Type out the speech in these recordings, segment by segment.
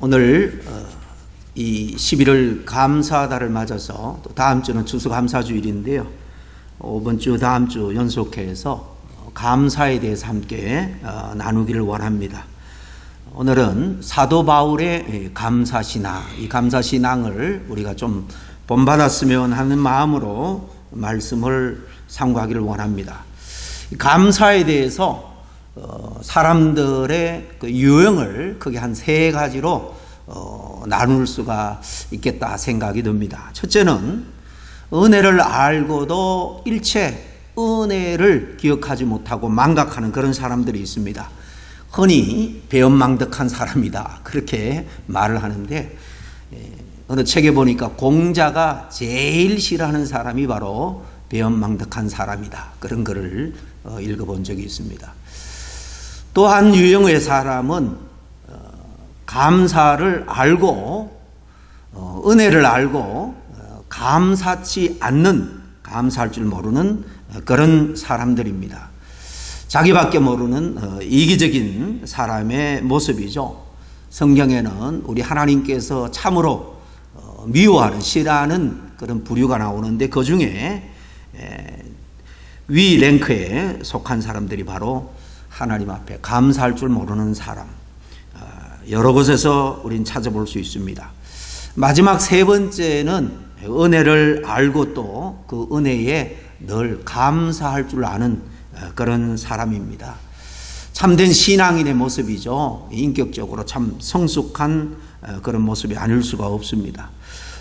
오늘 이 11월 감사달을 맞아서 또 다음 주는 추수감사주일인데요. 이번 주 다음 주 연속해서 감사에 대해서 함께 나누기를 원합니다. 오늘은 사도 바울의 감사신앙, 이 감사신앙을 우리가 좀 본받았으면 하는 마음으로 말씀을 상고하기를 원합니다. 감사에 대해서 사람들의 그 유형을 크게 한 세 가지로 나눌 수가 있겠다 생각이 듭니다. 첫째는 은혜를 알고도 일체 은혜를 기억하지 못하고 망각하는 그런 사람들이 있습니다. 흔히 배은망덕한 사람이다 그렇게 말을 하는데, 어느 책에 보니까 공자가 제일 싫어하는 사람이 바로 배은망덕한 사람이다, 그런 글을 읽어본 적이 있습니다. 또 한 유형의 사람은 감사를 알고 은혜를 알고 감사치 않는, 감사할 줄 모르는 그런 사람들입니다. 자기밖에 모르는 이기적인 사람의 모습이죠. 성경에는 우리 하나님께서 참으로 미워하는, 싫어하는 그런 부류가 나오는데, 그 중에 위 랭크에 속한 사람들이 바로 하나님 앞에 감사할 줄 모르는 사람, 여러 곳에서 우린 찾아볼 수 있습니다. 마지막 세 번째는 은혜를 알고 또 그 은혜에 늘 감사할 줄 아는 그런 사람입니다. 참된 신앙인의 모습이죠. 인격적으로 참 성숙한 그런 모습이 아닐 수가 없습니다.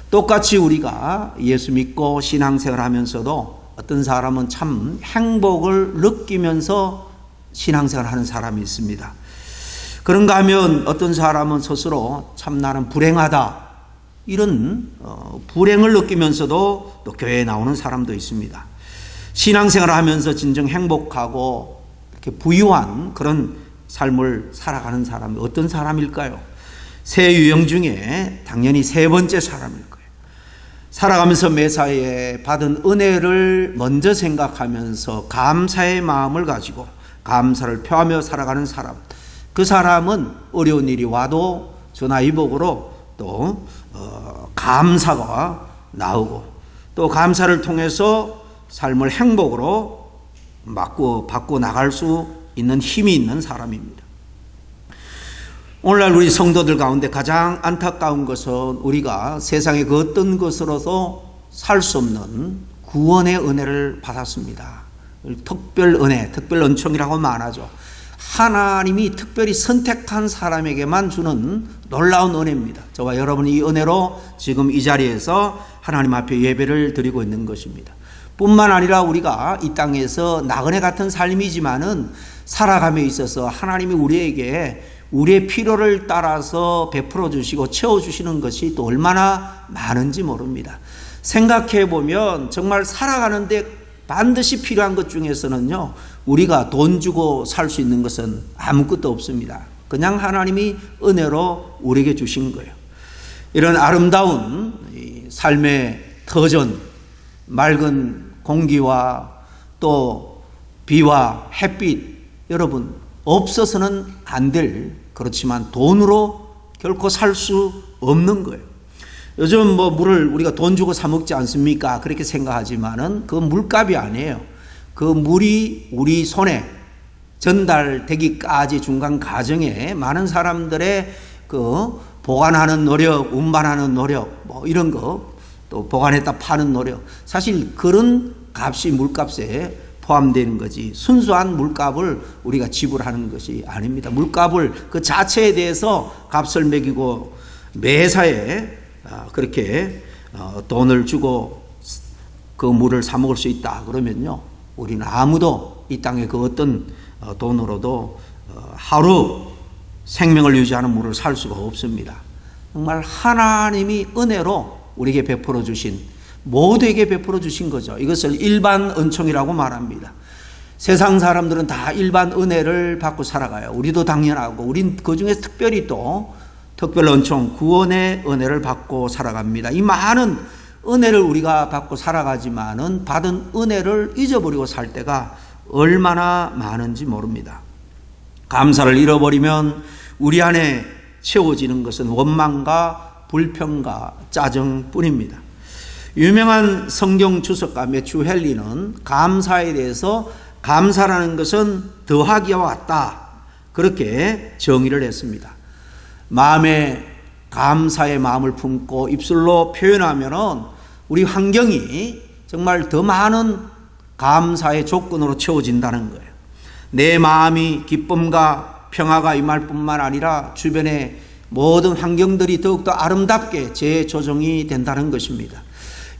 똑같이 우리가 예수 믿고 신앙생활 하면서도 어떤 사람은 참 행복을 느끼면서 신앙생활 하는 사람이 있습니다. 그런가 하면 어떤 사람은 스스로 참 나는 불행하다, 이런 불행을 느끼면서도 또 교회에 나오는 사람도 있습니다. 신앙생활을 하면서 진정 행복하고 이렇게 부유한 그런 삶을 살아가는 사람이 어떤 사람일까요? 세 유형 중에 당연히 세 번째 사람일 거예요. 살아가면서 매사에 받은 은혜를 먼저 생각하면서 감사의 마음을 가지고 감사를 표하며 살아가는 사람, 그 사람은 어려운 일이 와도 전화위복으로 또 감사가 나오고, 또 감사를 통해서 삶을 행복으로 바꿔 나갈 수 있는 힘이 있는 사람입니다. 오늘날 우리 성도들 가운데 가장 안타까운 것은 우리가 세상의 그 어떤 것으로도 살 수 없는 구원의 은혜를 받았습니다. 특별 은혜, 특별 은총이라고 말하죠. 하나님이 특별히 선택한 사람에게만 주는 놀라운 은혜입니다. 저와 여러분이 이 은혜로 지금 이 자리에서 하나님 앞에 예배를 드리고 있는 것입니다. 뿐만 아니라 우리가 이 땅에서 나그네 같은 삶이지만은 살아감에 있어서 하나님이 우리에게 우리의 필요를 따라서 베풀어 주시고 채워 주시는 것이 또 얼마나 많은지 모릅니다. 생각해 보면 정말 살아가는데 반드시 필요한 것 중에서는요, 우리가 돈 주고 살 수 있는 것은 아무것도 없습니다. 그냥 하나님이 은혜로 우리에게 주신 거예요. 이런 아름다운 삶의 터전, 맑은 공기와 또 비와 햇빛, 여러분 없어서는 안 될, 그렇지만 돈으로 결코 살 수 없는 거예요. 요즘 물을 우리가 돈 주고 사 먹지 않습니까? 그렇게 생각하지만은 그 물값이 아니에요. 그 물이 우리 손에 전달되기까지 중간 과정에 많은 사람들의 그 보관하는 노력, 운반하는 노력, 이런 거, 또 보관했다 파는 노력, 사실 그런 값이 물값에 포함되는 거지, 순수한 물값을 우리가 지불하는 것이 아닙니다. 물값을 그 자체에 대해서 값을 매기고 매사에 그렇게 돈을 주고 그 물을 사 먹을 수 있다 그러면요, 우리는 아무도 이 땅에 그 어떤 돈으로도 하루 생명을 유지하는 물을 살 수가 없습니다. 정말 하나님이 은혜로 우리에게 베풀어 주신, 모두에게 베풀어 주신 거죠. 이것을 일반 은총이라고 말합니다. 세상 사람들은 다 일반 은혜를 받고 살아가요. 우리도 당연하고, 우린 그 중에 특별히 또 특별 은총, 구원의 은혜를 받고 살아갑니다. 이 많은 은혜를 우리가 받고 살아가지만은 받은 은혜를 잊어버리고 살 때가 얼마나 많은지 모릅니다. 감사를 잃어버리면 우리 안에 채워지는 것은 원망과 불평과 짜증뿐입니다. 유명한 성경 주석가 매튜 헨리는 감사에 대해서 감사라는 것은 더하기와 같다, 그렇게 정의를 했습니다. 마음에 감사의 마음을 품고 입술로 표현하면 우리 환경이 정말 더 많은 감사의 조건으로 채워진다는 거예요. 내 마음이 기쁨과 평화가 임할 뿐만 아니라 주변의 모든 환경들이 더욱더 아름답게 재조정이 된다는 것입니다.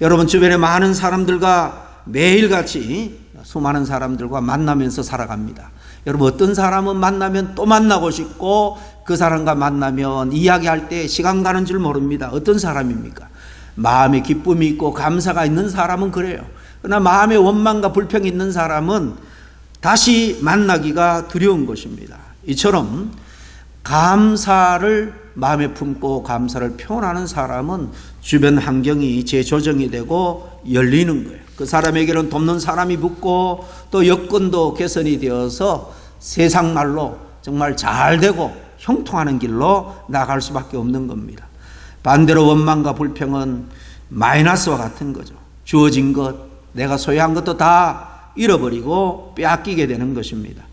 여러분, 주변에 많은 사람들과 매일같이 수많은 사람들과 만나면서 살아갑니다. 여러분, 어떤 사람은 만나면 또 만나고 싶고 그 사람과 만나면 이야기할 때 시간 가는 줄 모릅니다. 어떤 사람입니까? 마음에 기쁨이 있고 감사가 있는 사람은 그래요. 그러나 마음에 원망과 불평이 있는 사람은 다시 만나기가 두려운 것입니다. 이처럼 감사를 마음에 품고 감사를 표현하는 사람은 주변 환경이 재조정이 되고 열리는 거예요. 그 사람에게는 돕는 사람이 붙고 또 여건도 개선이 되어서 세상 말로 정말 잘 되고 형통하는 길로 나갈 수밖에 없는 겁니다. 반대로 원망과 불평은 마이너스와 같은 거죠. 주어진 것, 내가 소유한 것도 다 잃어버리고 빼앗기게 되는 것입니다.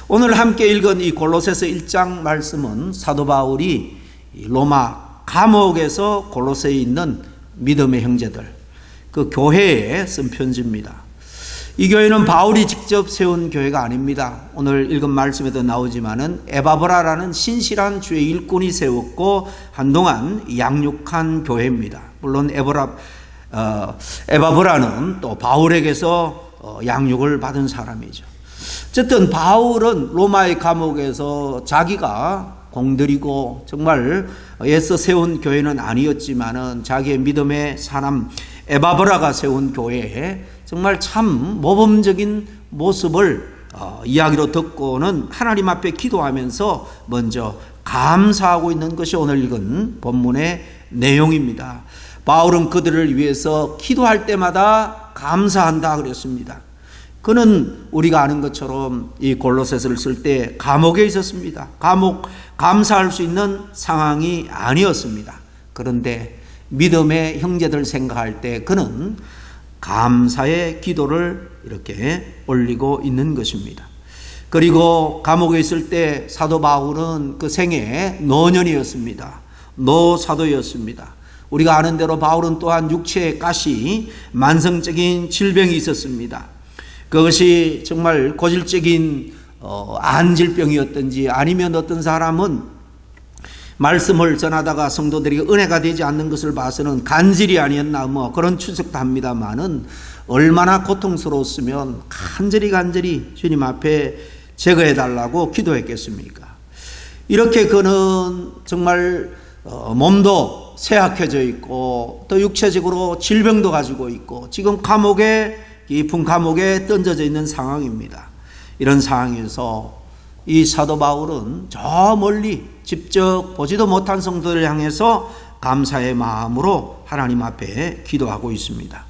오늘 함께 읽은 이 골로새서 1장 말씀은 사도 바울이 로마 감옥에서 골로새에 있는 믿음의 형제들, 그 교회에 쓴 편지입니다. 이 교회는 바울이 직접 세운 교회가 아닙니다. 오늘 읽은 말씀에도 나오지만은 에바브라라는 신실한 주의 일꾼이 세웠고 한동안 양육한 교회입니다. 물론 에바브라는 또 바울에게서 양육을 받은 사람이죠. 어쨌든 바울은 로마의 감옥에서 자기가 공들이고 정말 애써 세운 교회는 아니었지만은 자기의 믿음의 사람 에바브라가 세운 교회에 정말 참 모범적인 모습을 이야기로 듣고는 하나님 앞에 기도하면서 먼저 감사하고 있는 것이 오늘 읽은 본문의 내용입니다. 바울은 그들을 위해서 기도할 때마다 감사한다 그랬습니다. 그는 우리가 아는 것처럼 이 골로새서를 쓸 때 감옥에 있었습니다. 감사할 수 있는 상황이 아니었습니다. 그런데 믿음의 형제들 생각할 때 그는 감사의 기도를 이렇게 올리고 있는 것입니다. 그리고 감옥에 있을 때 사도 바울은 그 생애 노년이었습니다. 노사도였습니다. 우리가 아는 대로 바울은 또한 육체의 가시, 만성적인 질병이 있었습니다. 그것이 정말 고질적인 안질병이었든지 아니면 어떤 사람은 말씀을 전하다가 성도들이 은혜가 되지 않는 것을 봐서는 간질이 아니었나 뭐 그런 추측도 합니다만은 얼마나 고통스러웠으면 간절히 주님 앞에 제거해 달라고 기도했겠습니까? 이렇게 그는 정말 몸도 쇠약해져 있고 또 육체적으로 질병도 가지고 있고 지금 깊은 감옥에 던져져 있는 상황입니다. 이런 상황에서 이 사도 바울은 저 멀리 직접 보지도 못한 성도를 향해서 감사의 마음으로 하나님 앞에 기도하고 있습니다.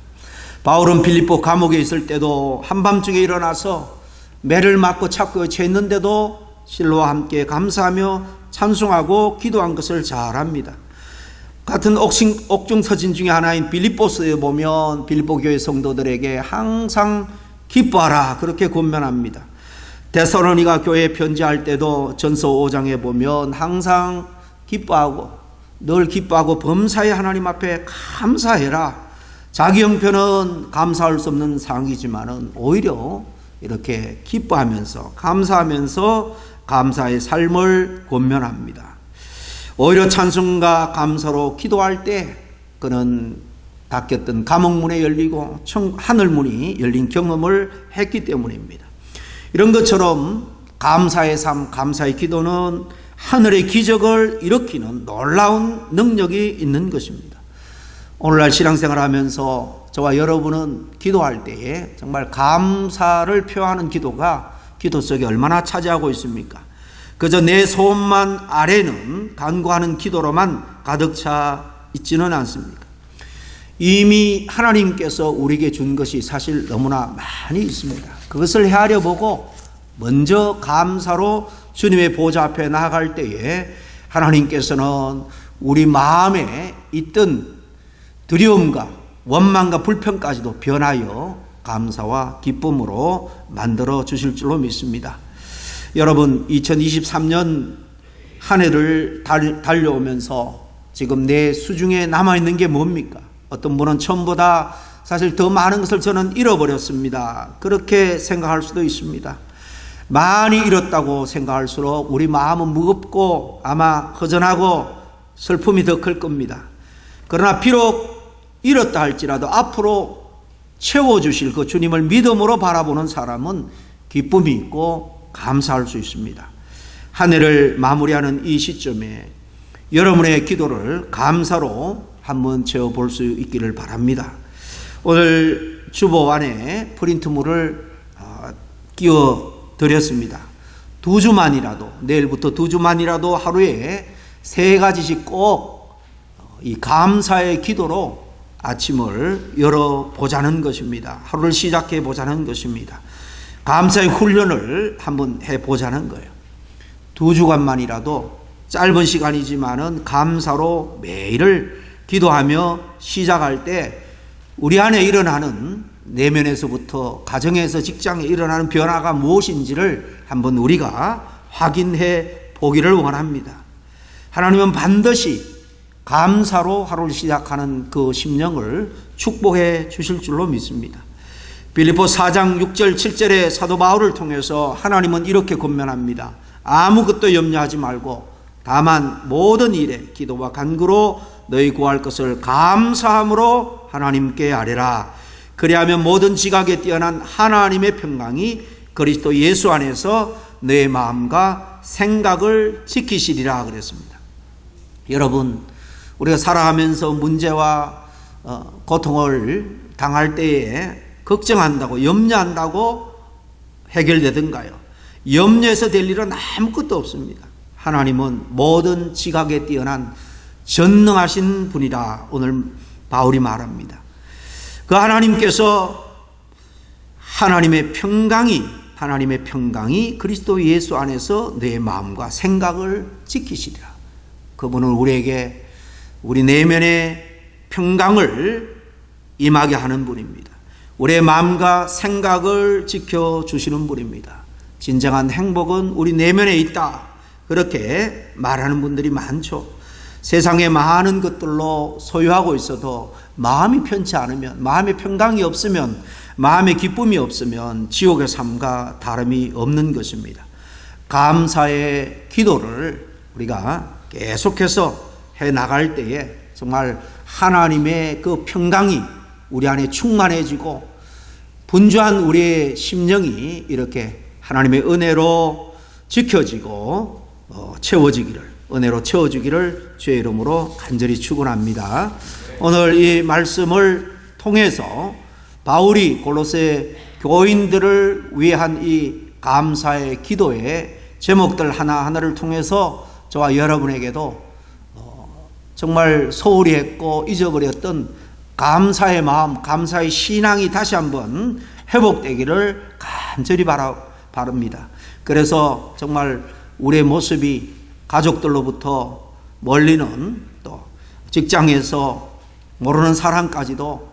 바울은 빌립보 감옥에 있을 때도 한밤중에 일어나서 매를 맞고 착고에 처했는데도 실로와 함께 감사하며 찬송하고 기도한 것을 잘 압니다. 같은 옥중서신 중에 하나인 빌립보서에 보면 빌립보 교회 성도들에게 항상 기뻐하라 그렇게 권면합니다. 데살로니가 교회에 편지할 때도 전서 5장에 보면 항상 기뻐하고 늘 기뻐하고 범사에 하나님 앞에 감사해라. 자기 형편은 감사할 수 없는 상황이지만은 오히려 이렇게 기뻐하면서 감사하면서 감사의 삶을 권면합니다. 오히려 찬송과 감사로 기도할 때 그는 닫혔던 감옥문이 열리고 하늘문이 열린 경험을 했기 때문입니다. 이런 것처럼 감사의 삶, 감사의 기도는 하늘의 기적을 일으키는 놀라운 능력이 있는 것입니다. 오늘날 신앙생활 하면서 저와 여러분은 기도할 때에 정말 감사를 표하는 기도가 기도 속에 얼마나 차지하고 있습니까? 그저 내 소원만 아래는 간구하는 기도로만 가득 차 있지는 않습니까? 이미 하나님께서 우리에게 준 것이 사실 너무나 많이 있습니다. 그것을 헤아려 보고 먼저 감사로 주님의 보좌 앞에 나아갈 때에 하나님께서는 우리 마음에 있던 두려움과 원망과 불평까지도 변하여 감사와 기쁨으로 만들어 주실 줄로 믿습니다. 여러분, 2023년 한 해를 달려오면서 지금 내 수중에 남아있는 게 뭡니까? 어떤 분은 처음보다 사실 더 많은 것을 저는 잃어버렸습니다, 그렇게 생각할 수도 있습니다. 많이 잃었다고 생각할수록 우리 마음은 무겁고 아마 허전하고 슬픔이 더 클 겁니다. 그러나 비록 잃었다 할지라도 앞으로 채워주실 그 주님을 믿음으로 바라보는 사람은 기쁨이 있고 감사할 수 있습니다. 한 해를 마무리하는 이 시점에 여러분의 기도를 감사로 한번 채워볼 수 있기를 바랍니다. 오늘 주보 안에 프린트물을 끼워 드렸습니다. 2주만이라도, 내일부터 2주만이라도 하루에 3가지씩 꼭 이 감사의 기도로 아침을 열어보자는 것입니다. 하루를 시작해 보자는 것입니다. 감사의 훈련을 한번 해보자는 거예요. 2주간만이라도 짧은 시간이지만은 감사로 매일을 기도하며 시작할 때 우리 안에 일어나는 내면에서부터 가정에서 직장에 일어나는 변화가 무엇인지를 한번 우리가 확인해 보기를 원합니다. 하나님은 반드시 감사로 하루를 시작하는 그 심령을 축복해 주실 줄로 믿습니다. 빌립보 4장 6절 7절의 사도 바울을 통해서 하나님은 이렇게 권면합니다. 아무것도 염려하지 말고 다만 모든 일에 기도와 간구로 너희 구할 것을 감사함으로 하나님께 아뢰라. 그리하면 모든 지각에 뛰어난 하나님의 평강이 그리스도 예수 안에서 너의 마음과 생각을 지키시리라 그랬습니다. 여러분, 우리가 살아가면서 문제와 고통을 당할 때에 걱정한다고, 염려한다고 해결되던가요? 염려해서 될 일은 아무것도 없습니다. 하나님은 모든 지각에 뛰어난 전능하신 분이라 오늘 바울이 말합니다. 그 하나님께서 하나님의 평강이 그리스도 예수 안에서 내 마음과 생각을 지키시리라. 그분은 우리에게 우리 내면의 평강을 임하게 하는 분입니다. 우리의 마음과 생각을 지켜주시는 분입니다. 진정한 행복은 우리 내면에 있다, 그렇게 말하는 분들이 많죠. 세상에 많은 것들로 소유하고 있어도 마음이 편치 않으면, 마음의 평강이 없으면, 마음의 기쁨이 없으면 지옥의 삶과 다름이 없는 것입니다. 감사의 기도를 우리가 계속해서 해나갈 때에 정말 하나님의 그 평강이 우리 안에 충만해지고 분주한 우리의 심령이 이렇게 하나님의 은혜로 지켜지고 은혜로 채워지기를 주의 이름으로 간절히 축원합니다. 오늘 이 말씀을 통해서 바울이 골로새 교인들을 위한 이 감사의 기도의 제목들 하나하나를 통해서 저와 여러분에게도 정말 소홀히 했고 잊어버렸던 감사의 마음, 감사의 신앙이 다시 한번 회복되기를 간절히 바랍니다. 그래서 정말 우리의 모습이 가족들로부터 멀리는, 또 직장에서 모르는 사람까지도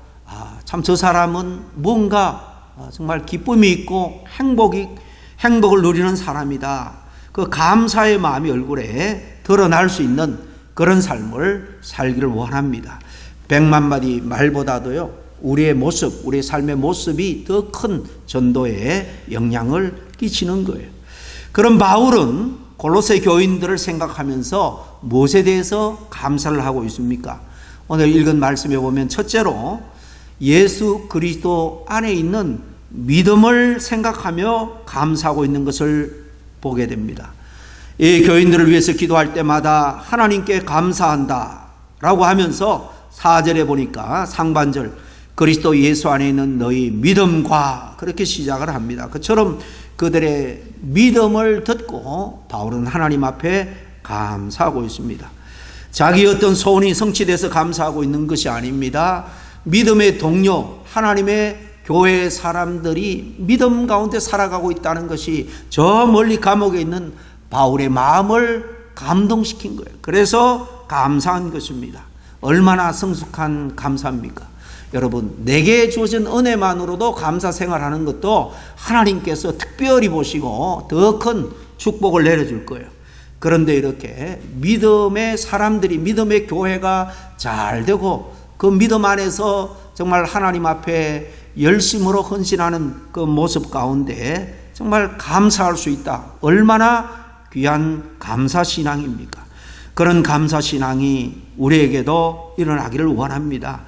참 저 사람은 뭔가 정말 기쁨이 있고 행복을 누리는 사람이다, 그 감사의 마음이 얼굴에 드러날 수 있는 그런 삶을 살기를 원합니다. 100만 마디 말보다도요, 우리의 모습, 우리의 삶의 모습이 더 큰 전도에 영향을 끼치는 거예요. 그럼 바울은 골로새 교인들을 생각하면서 무엇에 대해서 감사를 하고 있습니까? 오늘 읽은 말씀에 보면 첫째로 예수 그리스도 안에 있는 믿음을 생각하며 감사하고 있는 것을 보게 됩니다. 이 교인들을 위해서 기도할 때마다 하나님께 감사한다 라고 하면서 4절에 보니까 상반절 그리스도 예수 안에 있는 너희 믿음과 그렇게 시작을 합니다. 그처럼 그들의 믿음을 듣고 바울은 하나님 앞에 감사하고 있습니다. 자기 어떤 소원이 성취돼서 감사하고 있는 것이 아닙니다. 믿음의 동료, 하나님의 교회 사람들이 믿음 가운데 살아가고 있다는 것이 저 멀리 감옥에 있는 바울의 마음을 감동시킨 거예요. 그래서 감사한 것입니다. 얼마나 성숙한 감사입니까? 여러분, 내게 주어진 은혜만으로도 감사 생활하는 것도 하나님께서 특별히 보시고 더 큰 축복을 내려줄 거예요. 그런데 이렇게 믿음의 사람들이, 믿음의 교회가 잘 되고 그 믿음 안에서 정말 하나님 앞에 열심으로 헌신하는 그 모습 가운데 정말 감사할 수 있다. 얼마나 귀한 감사신앙입니까? 그런 감사신앙이 우리에게도 일어나기를 원합니다.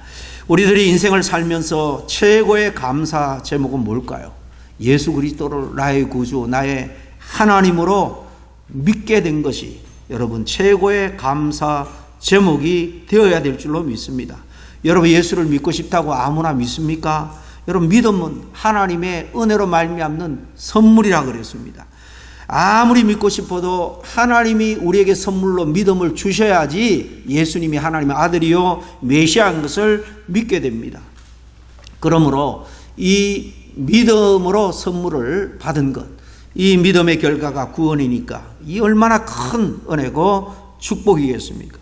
우리들이 인생을 살면서 최고의 감사 제목은 뭘까요? 예수 그리스도를 나의 구주, 나의 하나님으로 믿게 된 것이 여러분 최고의 감사 제목이 되어야 될 줄로 믿습니다. 여러분, 예수를 믿고 싶다고 아무나 믿습니까? 여러분, 믿음은 하나님의 은혜로 말미암는 선물이라 그랬습니다. 아무리 믿고 싶어도 하나님이 우리에게 선물로 믿음을 주셔야지 예수님이 하나님의 아들이요 메시아인 것을 믿게 됩니다. 그러므로 이 믿음으로 선물을 받은 것, 이 믿음의 결과가 구원이니까 이 얼마나 큰 은혜고 축복이겠습니까?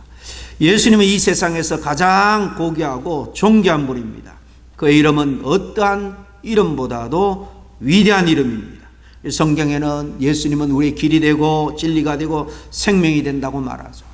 예수님은 이 세상에서 가장 고귀하고 존귀한 분입니다. 그의 이름은 어떠한 이름보다도 위대한 이름입니다. 성경에는 예수님은 우리의 길이 되고 진리가 되고 생명이 된다고 말하죠.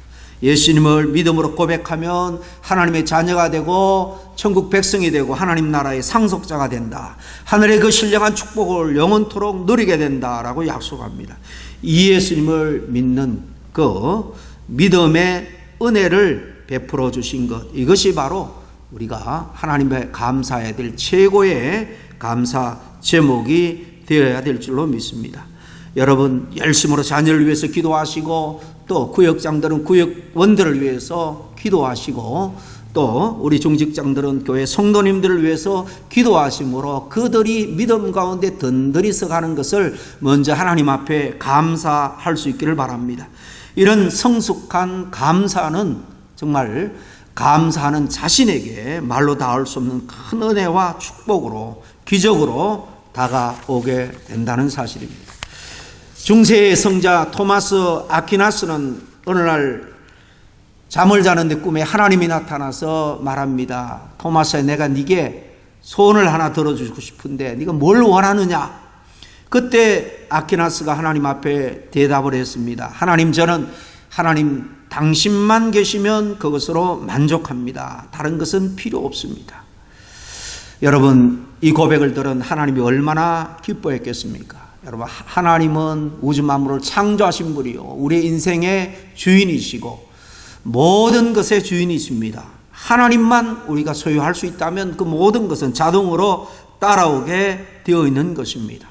예수님을 믿음으로 고백하면 하나님의 자녀가 되고 천국 백성이 되고 하나님 나라의 상속자가 된다. 하늘의 그 신령한 축복을 영원토록 누리게 된다라고 약속합니다. 이 예수님을 믿는 그 믿음의 은혜를 베풀어 주신 것, 이것이 바로 우리가 하나님의 감사해야 될 최고의 감사 제목이 되어야 될 줄로 믿습니다. 여러분, 열심으로 자녀를 위해서 기도하시고 또 구역장들은 구역원들을 위해서 기도하시고 또 우리 중직장들은 교회 성도님들을 위해서 기도하심으로 그들이 믿음 가운데 든든히 서가는 것을 먼저 하나님 앞에 감사할 수 있기를 바랍니다. 이런 성숙한 감사는 정말 감사하는 자신에게 말로 닿을 수 없는 큰 은혜와 축복으로 기적으로 다가오게 된다는 사실입니다. 중세의 성자 토마스 아퀴나스는 어느 날 잠을 자는데 꿈에 하나님이 나타나서 말합니다. 토마스야, 내가 네게 소원을 하나 들어주고 싶은데 네가 뭘 원하느냐? 그때 아퀴나스가 하나님 앞에 대답을 했습니다. 하나님, 저는 하나님 당신만 계시면 그것으로 만족합니다. 다른 것은 필요 없습니다. 여러분, 이 고백을 들은 하나님이 얼마나 기뻐했겠습니까? 여러분, 하나님은 우주 만물을 창조하신 분이요, 우리의 인생의 주인이시고 모든 것의 주인이십니다. 하나님만 우리가 소유할 수 있다면 그 모든 것은 자동으로 따라오게 되어 있는 것입니다.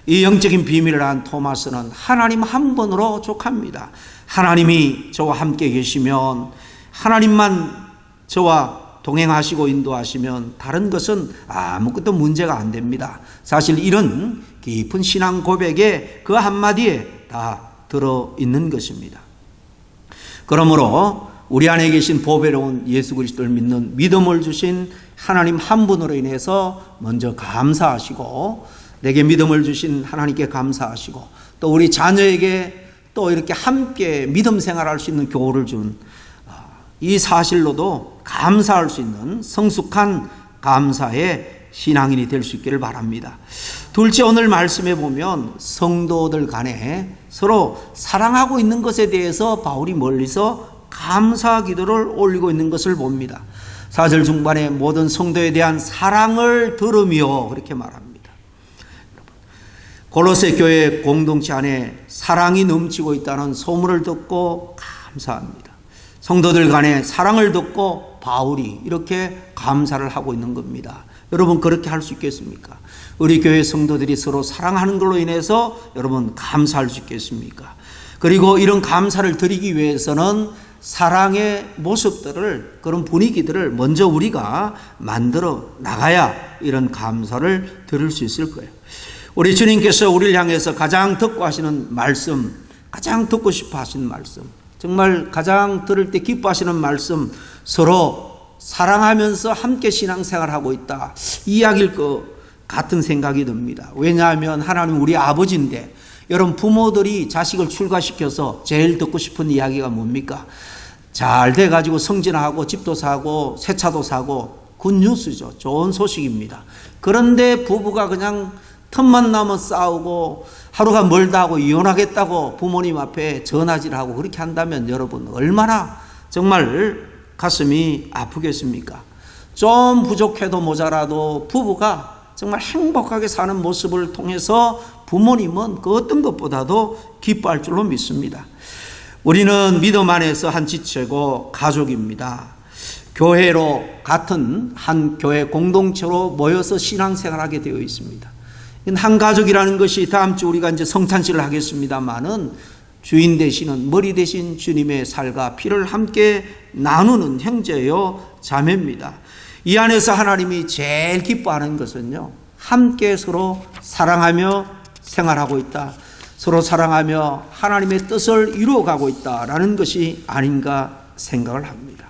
이 영적인 비밀을 안 토마스는 하나님 한 분으로 족합니다. 하나님이 저와 함께 계시면, 하나님만 저와 동행하시고 인도하시면 다른 것은 아무것도 문제가 안 됩니다. 사실 이런 깊은 신앙 고백에 그 한마디에 다 들어있는 것입니다. 그러므로 우리 안에 계신 보배로운 예수 그리스도를 믿는 믿음을 주신 하나님 한 분으로 인해서 먼저 감사하시고, 내게 믿음을 주신 하나님께 감사하시고, 또 우리 자녀에게 또 이렇게 함께 믿음 생활할 수 있는 교훈을 준 이 사실로도 감사할 수 있는 성숙한 감사의 신앙인이 될 수 있기를 바랍니다. 둘째, 오늘 말씀해 보면 성도들 간에 서로 사랑하고 있는 것에 대해서 바울이 멀리서 감사 기도를 올리고 있는 것을 봅니다. 4절 중반에 모든 성도에 대한 사랑을 들으며 그렇게 말합니다. 골로새 교회 공동체 안에 사랑이 넘치고 있다는 소문을 듣고 감사합니다. 성도들 간에 사랑을 듣고 바울이 이렇게 감사를 하고 있는 겁니다. 여러분, 그렇게 할 수 있겠습니까? 우리 교회 성도들이 서로 사랑하는 걸로 인해서 여러분 감사할 수 있겠습니까? 그리고 이런 감사를 드리기 위해서는 사랑의 모습들을, 그런 분위기들을 먼저 우리가 만들어 나가야 이런 감사를 들을 수 있을 거예요. 우리 주님께서 우리를 향해서 가장 듣고 하시는 말씀, 가장 듣고 싶어 하시는 말씀, 정말 가장 들을 때 기뻐하시는 말씀, 서로 사랑하면서 함께 신앙생활하고 있다, 이 이야기일 것 같은 생각이 듭니다. 왜냐하면 하나님 우리 아버지인데 여러분, 부모들이 자식을 출가시켜서 제일 듣고 싶은 이야기가 뭡니까? 잘 돼가지고 성진하고 집도 사고 새 차도 사고 굿뉴스죠. 좋은 소식입니다. 그런데 부부가 그냥 틈만 나면 싸우고 하루가 멀다 하고 이혼하겠다고 부모님 앞에 전화질하고 그렇게 한다면 여러분 얼마나 정말 가슴이 아프겠습니까? 좀 부족해도 모자라도 부부가 정말 행복하게 사는 모습을 통해서 부모님은 그 어떤 것보다도 기뻐할 줄로 믿습니다. 우리는 믿음 안에서 한 지체고 가족입니다. 교회로 같은 한 교회 공동체로 모여서 신앙생활하게 되어 있습니다. 한 가족이라는 것이 다음 주 우리가 이제 성찬식을 하겠습니다만은 주인 되시는 머리 되신 주님의 살과 피를 함께 나누는 형제요 자매입니다. 이 안에서 하나님이 제일 기뻐하는 것은요, 함께 서로 사랑하며 생활하고 있다, 서로 사랑하며 하나님의 뜻을 이루어가고 있다라는 것이 아닌가 생각을 합니다.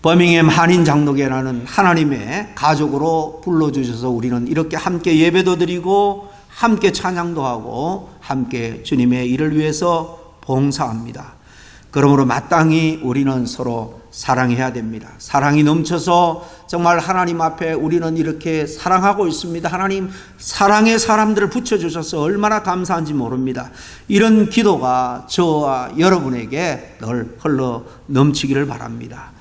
버밍엄 한인 장로교회라는 하나님의 가족으로 불러주셔서 우리는 이렇게 함께 예배도 드리고 함께 찬양도 하고 함께 주님의 일을 위해서 봉사합니다. 그러므로 마땅히 우리는 서로 사랑해야 됩니다. 사랑이 넘쳐서 정말 하나님 앞에 우리는 이렇게 사랑하고 있습니다. 하나님 사랑의 사람들을 붙여주셔서 얼마나 감사한지 모릅니다. 이런 기도가 저와 여러분에게 늘 흘러 넘치기를 바랍니다.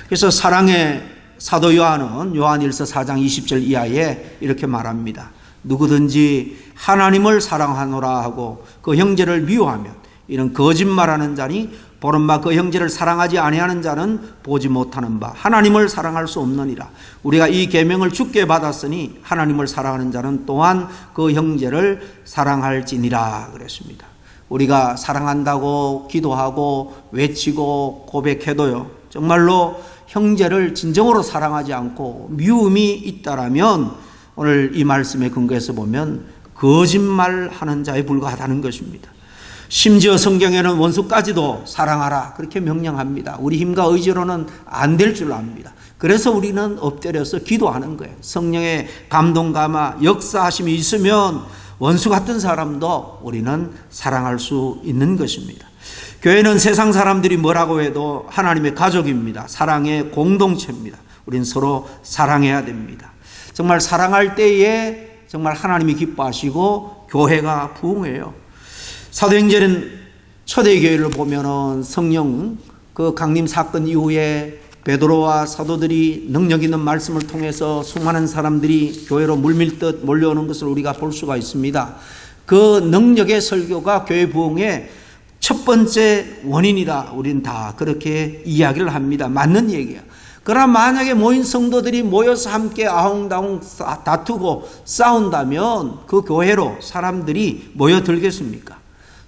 그래서 사랑의 사도 요한은 요한일서 4장 20절 이하에 이렇게 말합니다. 누구든지 하나님을 사랑하노라 하고 그 형제를 미워하면 이는 거짓말하는 자니 보는 바 그 형제를 사랑하지 아니하는 자는 보지 못하는 바 하나님을 사랑할 수 없느니라. 우리가 이 계명을 주께 받았으니 하나님을 사랑하는 자는 또한 그 형제를 사랑할지니라 그랬습니다. 우리가 사랑한다고 기도하고 외치고 고백해도요, 정말로 형제를 진정으로 사랑하지 않고 미움이 있다라면 오늘 이 말씀에 근거해서 보면 거짓말하는 자에 불과하다는 것입니다. 심지어 성경에는 원수까지도 사랑하라 그렇게 명령합니다. 우리 힘과 의지로는 안 될 줄 압니다. 그래서 우리는 엎드려서 기도하는 거예요. 성령의 감동 감화 역사하심이 있으면 원수 같은 사람도 우리는 사랑할 수 있는 것입니다. 교회는 세상 사람들이 뭐라고 해도 하나님의 가족입니다. 사랑의 공동체입니다. 우리는 서로 사랑해야 됩니다. 정말 사랑할 때에 정말 하나님이 기뻐하시고 교회가 부흥해요. 사도행전 초대교회를 보면은 성령 그 강림 사건 이후에 베드로와 사도들이 능력 있는 말씀을 통해서 수많은 사람들이 교회로 물밀듯 몰려오는 것을 우리가 볼 수가 있습니다. 그 능력의 설교가 교회 부흥의 첫 번째 원인이다. 우리는 다 그렇게 이야기를 합니다. 맞는 얘기야. 그러나 만약에 모인 성도들이 모여서 함께 아웅다웅 다투고 싸운다면 그 교회로 사람들이 모여들겠습니까?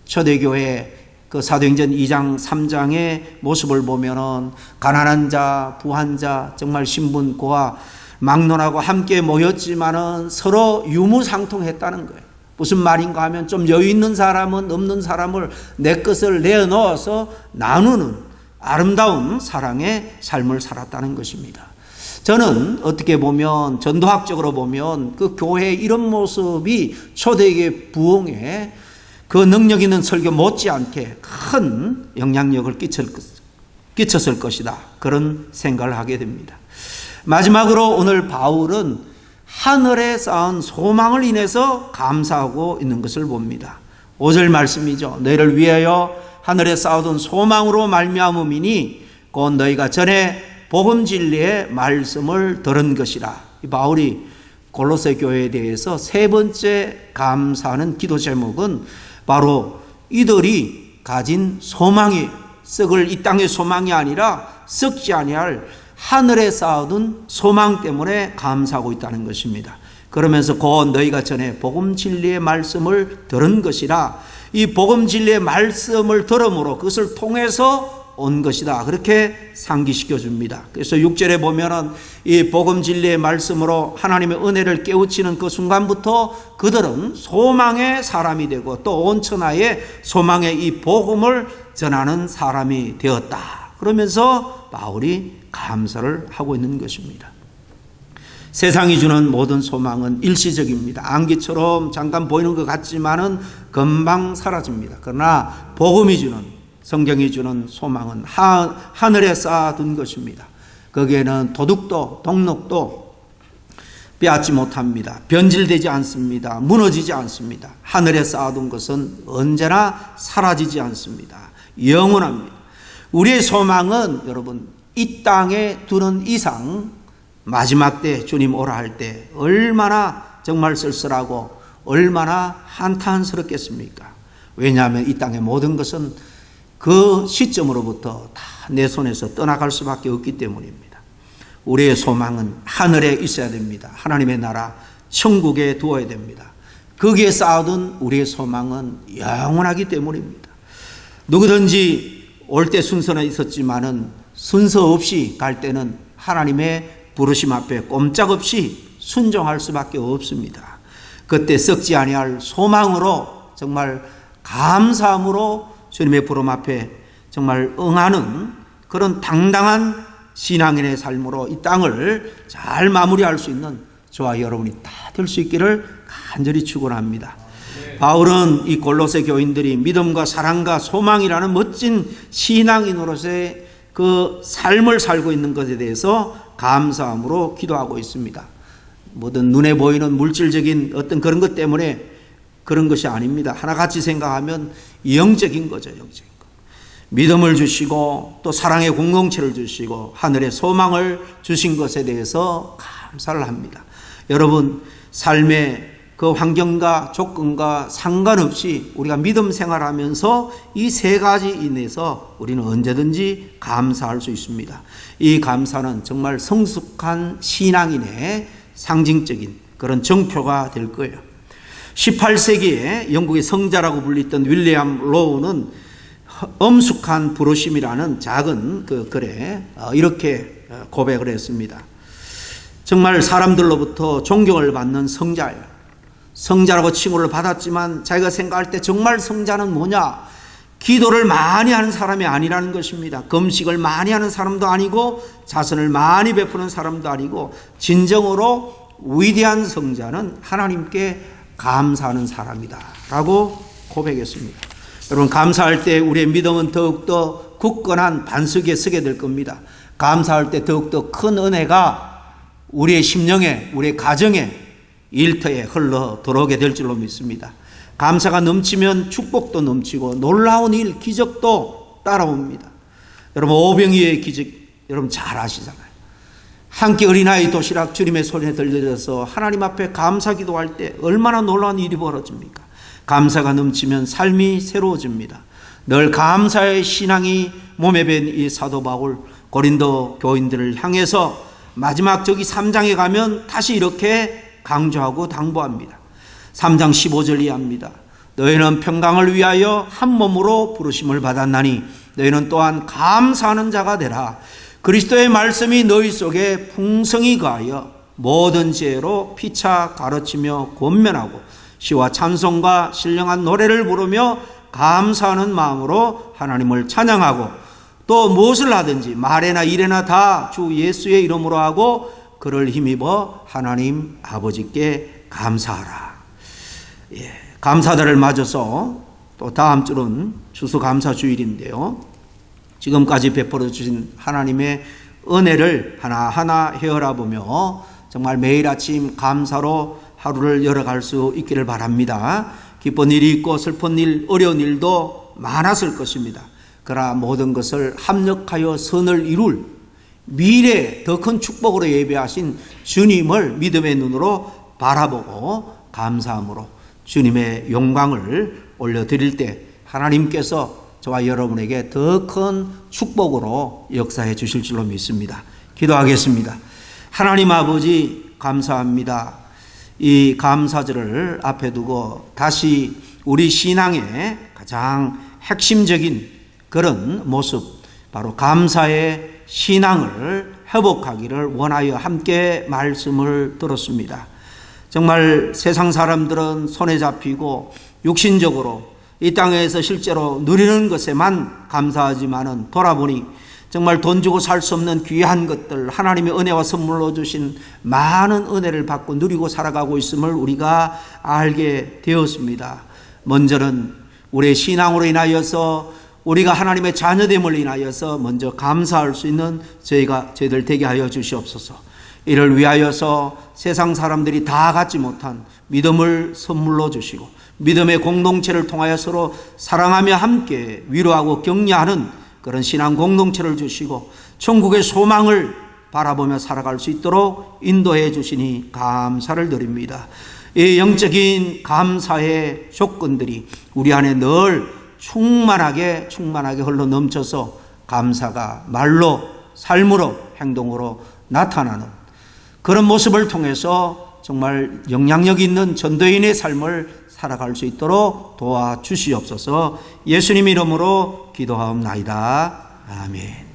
초대교회 그 사도행전 2장 3장의 모습을 보면은 가난한 자, 부한 자, 정말 신분고와 막론하고 함께 모였지만은 서로 유무상통했다는 거예요. 무슨 말인가 하면 좀 여유 있는 사람은 없는 사람을 내 것을 내어놓아서 나누는 아름다운 사랑의 삶을 살았다는 것입니다. 저는 어떻게 보면 전도학적으로 보면 그 교회의 이런 모습이 초대교회 부흥에 그 능력 있는 설교 못지않게 큰 영향력을 끼쳤을 것이다. 그런 생각을 하게 됩니다. 마지막으로 오늘 바울은 하늘에 쌓은 소망을 인해서 감사하고 있는 것을 봅니다. 5절 말씀이죠. 너희를 위하여 하늘에 쌓아둔 소망으로 말미암음이니 곧 너희가 전에 복음 진리의 말씀을 들은 것이라. 이 바울이 골로새 교회에 대해서 세 번째 감사하는 기도 제목은 바로 이들이 가진 소망이 썩을 이 땅의 소망이 아니라 썩지 아니할 하늘에 쌓아둔 소망 때문에 감사하고 있다는 것입니다. 그러면서 곧 너희가 전에 복음 진리의 말씀을 들은 것이라. 이 복음 진리의 말씀을 들음으로 그것을 통해서 온 것이다. 그렇게 상기시켜 줍니다. 그래서 6절에 보면은 이 복음 진리의 말씀으로 하나님의 은혜를 깨우치는 그 순간부터 그들은 소망의 사람이 되고 또 온 천하에 소망의 이 복음을 전하는 사람이 되었다. 그러면서 바울이 감사를 하고 있는 것입니다. 세상이 주는 모든 소망은 일시적입니다. 안개처럼 잠깐 보이는 것 같지만은 금방 사라집니다. 그러나 복음이 주는, 성경이 주는 소망은 하늘에 쌓아둔 것입니다. 거기에는 도둑도 동록도 빼앗지 못합니다. 변질되지 않습니다. 무너지지 않습니다. 하늘에 쌓아둔 것은 언제나 사라지지 않습니다. 영원합니다. 우리의 소망은 여러분 이 땅에 두는 이상 마지막 때 주님 오라 할 때 얼마나 정말 쓸쓸하고 얼마나 한탄스럽겠습니까? 왜냐하면 이 땅의 모든 것은 그 시점으로부터 다 내 손에서 떠나갈 수밖에 없기 때문입니다. 우리의 소망은 하늘에 있어야 됩니다. 하나님의 나라 천국에 두어야 됩니다. 거기에 쌓아둔 우리의 소망은 영원하기 때문입니다. 누구든지 올 때 순서는 있었지만은 순서 없이 갈 때는 하나님의 부르심 앞에 꼼짝없이 순종할 수밖에 없습니다. 그때 썩지 아니할 소망으로 정말 감사함으로 주님의 부름 앞에 정말 응하는 그런 당당한 신앙인의 삶으로 이 땅을 잘 마무리할 수 있는 저와 여러분이 다 될 수 있기를 간절히 축원합니다. 바울은 이 골로새 교인들이 믿음과 사랑과 소망이라는 멋진 신앙인으로서의 그 삶을 살고 있는 것에 대해서 감사함으로 기도하고 있습니다. 뭐든 눈에 보이는 물질적인 어떤 그런 것 때문에 그런 것이 아닙니다. 하나같이 생각하면 영적인 거죠. 영적인 거. 믿음을 주시고 또 사랑의 공동체를 주시고 하늘의 소망을 주신 것에 대해서 감사를 합니다. 여러분 삶의 그 환경과 조건과 상관없이 우리가 믿음 생활하면서 이 세 가지 인해서 우리는 언제든지 감사할 수 있습니다. 이 감사는 정말 성숙한 신앙인의 상징적인 그런 정표가 될 거예요. 18세기에 영국의 성자라고 불리던 윌리엄 로우는 엄숙한 부르심이라는 작은 그 글에 이렇게 고백을 했습니다. 정말 사람들로부터 존경을 받는 성자예요. 성자라고 칭호를 받았지만 자기가 생각할 때 정말 성자는 뭐냐? 기도를 많이 하는 사람이 아니라는 것입니다. 금식을 많이 하는 사람도 아니고 자선을 많이 베푸는 사람도 아니고 진정으로 위대한 성자는 하나님께 감사하는 사람이다 라고 고백했습니다. 여러분 감사할 때 우리의 믿음은 더욱더 굳건한 반석에 서게 될 겁니다. 감사할 때 더욱더 큰 은혜가 우리의 심령에 우리의 가정에 일터에 흘러 들어오게 될 줄로 믿습니다. 감사가 넘치면 축복도 넘치고 놀라운 일, 기적도 따라옵니다. 여러분 오병이어의 기적 여러분 잘 아시잖아요. 한 끼 어린아이 도시락 주님의 손에 들려져서 하나님 앞에 감사 기도할 때 얼마나 놀라운 일이 벌어집니까? 감사가 넘치면 삶이 새로워집니다. 늘 감사의 신앙이 몸에 밴 이 사도 바울 고린도 교인들을 향해서 마지막 저기 3장에 가면 다시 이렇게 강조하고 당부합니다. 3장 15절 이하입니다. 너희는 평강을 위하여 한 몸으로 부르심을 받았나니 너희는 또한 감사하는 자가 되라. 그리스도의 말씀이 너희 속에 풍성히 가하여 모든 지혜로 피차 가르치며 권면하고 시와 찬송과 신령한 노래를 부르며 감사하는 마음으로 하나님을 찬양하고 또 무엇을 하든지 말에나 일에나 다 주 예수의 이름으로 하고 그를 힘입어 하나님 아버지께 감사하라. 감사들을 맞아서 또 다음 주는 추수감사주일인데요. 지금까지 베풀어 주신 하나님의 은혜를 하나하나 헤아려 보며 정말 매일 아침 감사로 하루를 열어갈 수 있기를 바랍니다. 기쁜 일이 있고 슬픈 일, 어려운 일도 많았을 것입니다. 그러나 모든 것을 합력하여 선을 이룰 미래에 더 큰 축복으로 예배하신 주님을 믿음의 눈으로 바라보고 감사함으로 주님의 영광을 올려드릴 때 하나님께서 저와 여러분에게 더 큰 축복으로 역사해 주실 줄로 믿습니다. 기도하겠습니다. 하나님 아버지 감사합니다. 이 감사절을 앞에 두고 다시 우리 신앙의 가장 핵심적인 그런 모습 바로 감사의 신앙을 회복하기를 원하여 함께 말씀을 들었습니다. 정말 세상 사람들은 손에 잡히고 육신적으로 이 땅에서 실제로 누리는 것에만 감사하지만은 돌아보니 정말 돈 주고 살 수 없는 귀한 것들, 하나님의 은혜와 선물로 주신 많은 은혜를 받고 누리고 살아가고 있음을 우리가 알게 되었습니다. 먼저는 우리의 신앙으로 인하여서, 우리가 하나님의 자녀됨을 인하여서 먼저 감사할 수 있는 저희들 되게 하여 주시옵소서. 이를 위하여서 세상 사람들이 다 갖지 못한 믿음을 선물로 주시고, 믿음의 공동체를 통하여 서로 사랑하며 함께 위로하고 격려하는 그런 신앙 공동체를 주시고 천국의 소망을 바라보며 살아갈 수 있도록 인도해 주시니 감사를 드립니다. 이 영적인 감사의 조건들이 우리 안에 늘 충만하게 흘러 넘쳐서 감사가 말로, 삶으로, 행동으로 나타나는 그런 모습을 통해서 정말 영향력 있는 전도인의 삶을 살아갈 수 있도록 도와주시옵소서. 예수님 이름으로 기도하옵나이다. 아멘.